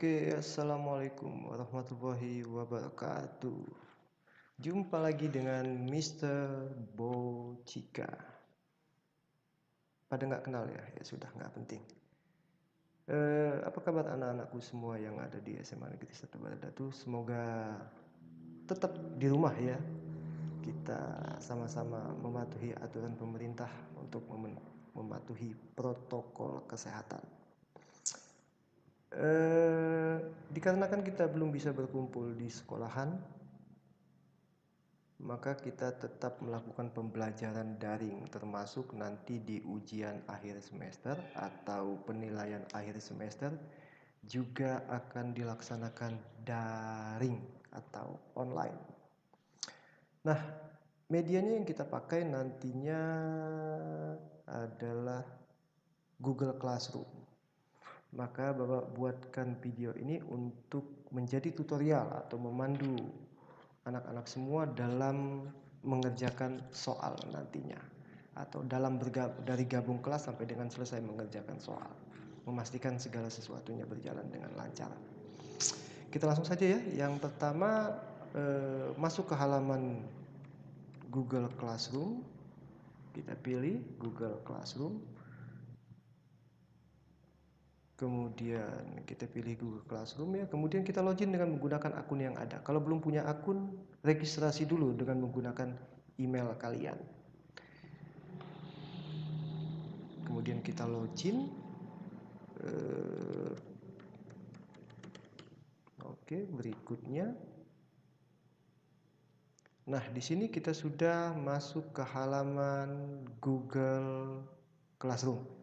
Oke, assalamualaikum warahmatullahi wabarakatuh. Jumpa lagi dengan Mister Bocika. Pada nggak kenal ya? Ya sudah, nggak penting. Apa kabar anak-anakku semua yang ada di SMA Negeri 1 Baradatu? Semoga tetap di rumah ya. Kita sama-sama mematuhi aturan pemerintah untuk mematuhi protokol kesehatan. Dikarenakan kita belum bisa berkumpul di sekolahan, maka kita tetap melakukan pembelajaran daring, termasuk nanti di ujian akhir semester atau penilaian akhir semester juga akan dilaksanakan daring atau online. Nah, medianya yang kita pakai nantinya adalah Google Classroom. Maka Bapak buatkan video ini untuk menjadi tutorial atau memandu anak-anak semua dalam mengerjakan soal nantinya, atau dari gabung kelas sampai dengan selesai mengerjakan soal, memastikan segala sesuatunya berjalan dengan lancar. Kita langsung saja ya. Yang pertama, masuk ke halaman Google Classroom. Kita pilih Google Classroom. Kemudian kita pilih Google Classroom ya. Kemudian kita login dengan menggunakan akun yang ada. Kalau belum punya akun, registrasi dulu dengan menggunakan email kalian. Kemudian kita login. Oke, berikutnya. Nah, di sini kita sudah masuk ke halaman Google Classroom.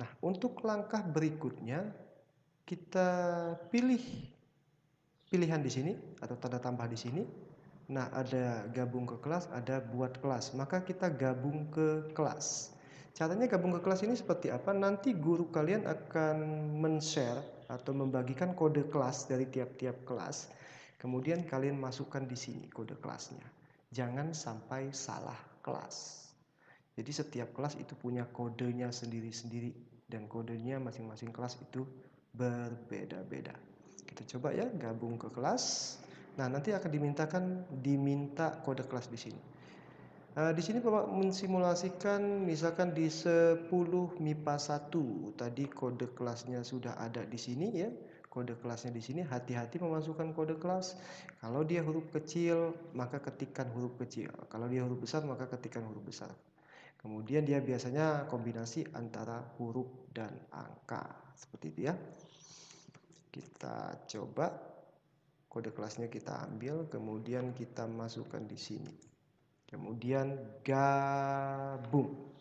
Nah, untuk langkah berikutnya kita pilih pilihan di sini atau tanda tambah di sini. Nah, ada gabung ke kelas, ada buat kelas. Maka kita gabung ke kelas. Caranya gabung ke kelas ini seperti apa? Nanti guru kalian akan men-share atau membagikan kode kelas dari tiap-tiap kelas. Kemudian kalian masukkan di sini kode kelasnya. Jangan sampai salah kelas. Jadi setiap kelas itu punya kodenya sendiri-sendiri dan kodenya masing-masing kelas itu berbeda-beda. Kita coba ya gabung ke kelas. Nah, nanti akan diminta kode kelas di sini. Di sini Bapak mensimulasikan misalkan di 10 MIPA 1. Tadi kode kelasnya sudah ada di sini ya. Kode kelasnya di sini, hati-hati memasukkan kode kelas. Kalau dia huruf kecil, maka ketikkan huruf kecil. Kalau dia huruf besar, maka ketikkan huruf besar. Kemudian dia biasanya kombinasi antara huruf dan angka. Seperti itu ya. Kita coba kode kelasnya kita ambil, kemudian kita masukkan di sini. Kemudian gabung.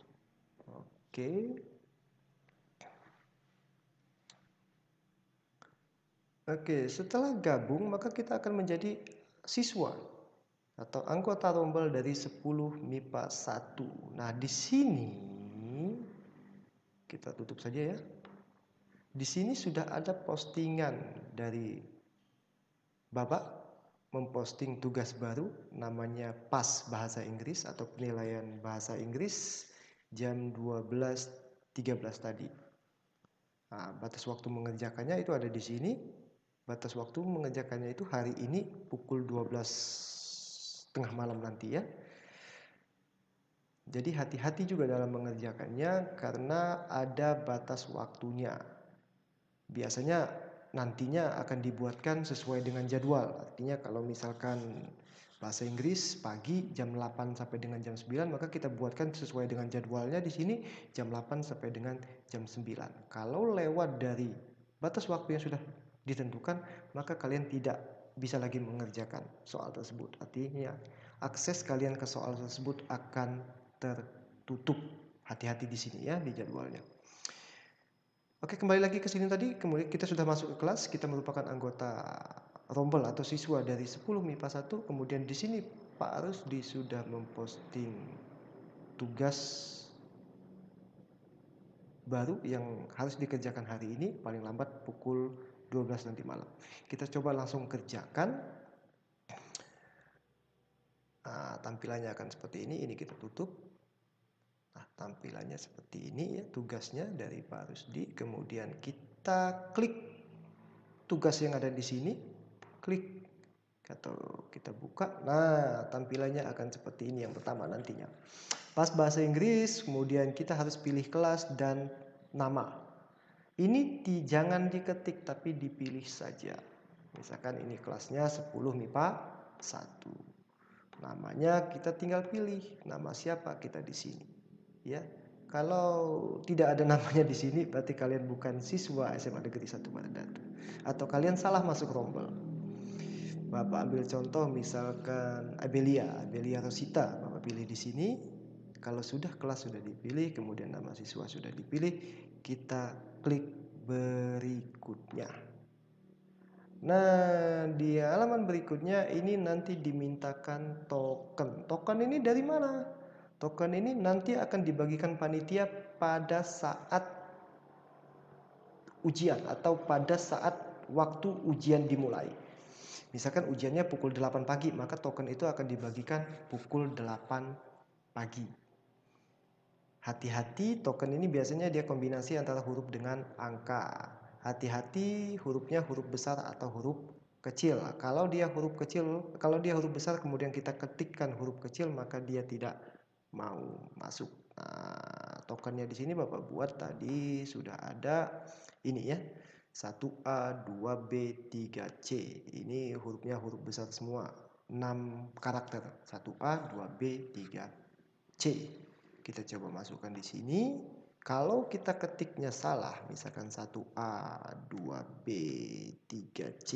Oke. Oke, setelah gabung maka kita akan menjadi siswa atau anggota rombel dari 10 MIPA 1. Nah, di sini kita tutup saja ya. Di sini sudah ada postingan dari Bapak memposting tugas baru namanya PAS Bahasa Inggris atau penilaian bahasa Inggris jam 12.13 tadi. Nah, batas waktu mengerjakannya itu ada di sini. Batas waktu mengerjakannya itu hari ini pukul 12 tengah malam nanti ya. Jadi hati-hati juga dalam mengerjakannya karena ada batas waktunya. Biasanya nantinya akan dibuatkan sesuai dengan jadwal. Artinya kalau misalkan bahasa Inggris pagi jam 8 sampai dengan jam 9, maka kita buatkan sesuai dengan jadwalnya di sini jam 8 sampai dengan jam 9. Kalau lewat dari batas waktu yang sudah ditentukan, maka kalian tidak bisa lagi mengerjakan soal tersebut. Artinya akses kalian ke soal tersebut akan tertutup. Hati-hati di sini ya di jadwalnya. Oke, kembali lagi ke sini tadi. Kemudian kita sudah masuk ke kelas. Kita merupakan anggota rombel atau siswa dari 10 MIPA 1. Kemudian di sini Pak Rusdi sudah memposting tugas baru yang harus dikerjakan hari ini paling lambat pukul 12 nanti malam. Kita coba langsung kerjakan. Nah, tampilannya akan seperti ini. Ini kita tutup. Nah, tampilannya seperti ini ya tugasnya dari Pak Rusdi. Kemudian kita klik tugas yang ada di sini, klik atau kita buka. Nah, tampilannya akan seperti ini yang pertama nantinya. Pas bahasa Inggris, kemudian kita harus pilih kelas dan nama. Ini jangan diketik tapi dipilih saja. Misalkan ini kelasnya 10 MIPA 1. Namanya kita tinggal pilih nama siapa kita di sini. Ya. Kalau tidak ada namanya di sini berarti kalian bukan siswa SMA Negeri 1 Bardatu atau kalian salah masuk rombel. Bapak ambil contoh misalkan Abelia Rosita, Bapak pilih di sini. Kalau sudah kelas sudah dipilih, kemudian nama siswa sudah dipilih, kita klik berikutnya. Nah, di halaman berikutnya ini nanti dimintakan token. Token ini dari mana? Token ini nanti akan dibagikan panitia pada saat ujian atau pada saat waktu ujian dimulai. Misalkan ujiannya pukul 8 pagi, maka token itu akan dibagikan pukul 8 pagi. Hati-hati, token ini biasanya dia kombinasi antara huruf dengan angka. Hati-hati hurufnya huruf besar atau huruf kecil. Kalau dia huruf besar kemudian kita ketikkan huruf kecil, maka dia tidak mau masuk. Nah, tokennya di sini Bapak buat tadi sudah ada ini ya. 1A, 2B, 3C. Ini hurufnya huruf besar semua. 6 karakter. 1A, 2B, 3C. Kita coba masukkan di sini. Kalau kita ketiknya salah, misalkan 1A, 2B, 3C.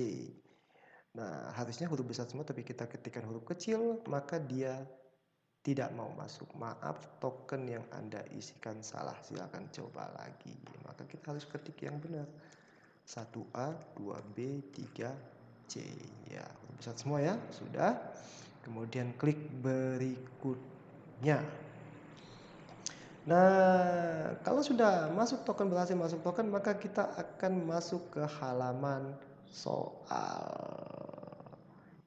Nah, harusnya huruf besar semua tapi kita ketikkan huruf kecil, maka dia tidak mau masuk. Maaf, token yang Anda isikan salah. Silakan coba lagi. Maka kita harus ketik yang benar. 1A, 2B, 3C. Ya, huruf besar semua ya. Sudah. Kemudian klik berikutnya. Nah, kalau sudah berhasil masuk token, maka kita akan masuk ke halaman soal.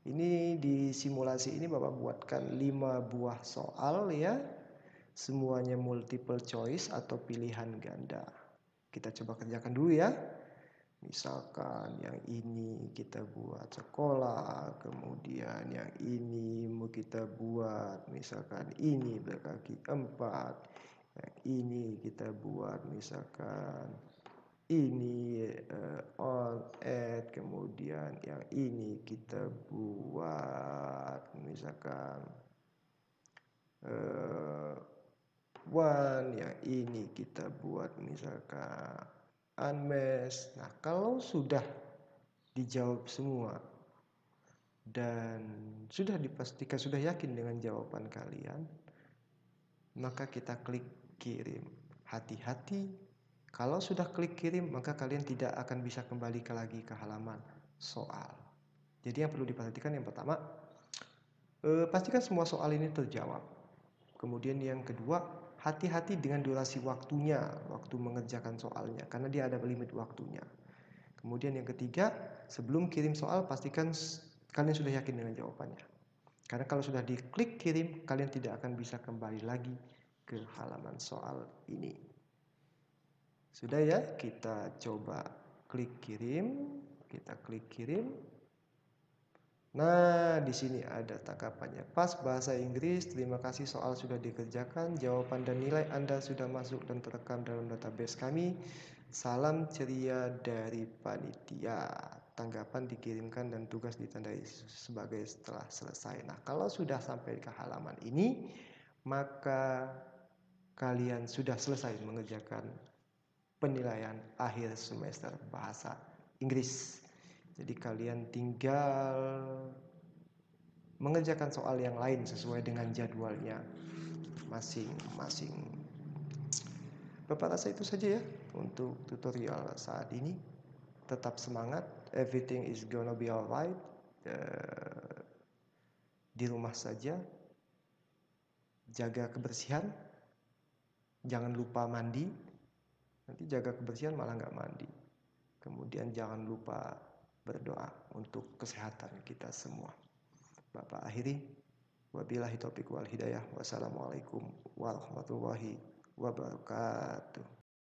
Ini di simulasi ini Bapak buatkan 5 buah soal ya. Semuanya multiple choice atau pilihan ganda. Kita coba kerjakan dulu ya. Misalkan yang ini kita buat sekolah, kemudian yang ini mau kita buat misalkan ini berkaki 4. Yang ini kita buat misalkan ini on at, kemudian yang ini kita buat misalkan one, yang ini kita buat misalkan unmesh. Nah, kalau sudah dijawab semua dan sudah dipastikan, sudah yakin dengan jawaban kalian, maka kita klik kirim. Hati-hati, kalau sudah klik kirim, maka kalian tidak akan bisa kembali lagi ke halaman soal. Jadi yang perlu diperhatikan yang pertama, pastikan semua soal ini terjawab. Kemudian yang kedua, hati-hati dengan durasi waktunya, waktu mengerjakan soalnya, karena dia ada limit waktunya. Kemudian yang ketiga, sebelum kirim soal, pastikan kalian sudah yakin dengan jawabannya. Karena kalau sudah diklik kirim, kalian tidak akan bisa kembali lagi ke halaman soal ini. Sudah ya, kita coba klik kirim. Kita klik kirim. Nah, di sini ada tanggapannya. Pas bahasa Inggris, terima kasih soal sudah dikerjakan. Jawaban dan nilai Anda sudah masuk dan terekam dalam database kami. Salam ceria dari panitia. Tanggapan dikirimkan dan tugas ditandai sebagai setelah selesai. Nah, kalau sudah sampai ke halaman ini, maka kalian sudah selesai mengerjakan penilaian akhir semester bahasa Inggris. Jadi kalian tinggal mengerjakan soal yang lain sesuai dengan jadwalnya masing-masing. Bapak rasa itu saja ya untuk tutorial saat ini. Tetap semangat, everything is gonna be alright. Di rumah saja, jaga kebersihan, jangan lupa mandi. Nanti jaga kebersihan malah nggak mandi. Kemudian jangan lupa berdoa untuk kesehatan kita semua. Bapak akhiri, wabillahi taufiq wal hidayah. Wassalamualaikum warahmatullahi wabarakatuh.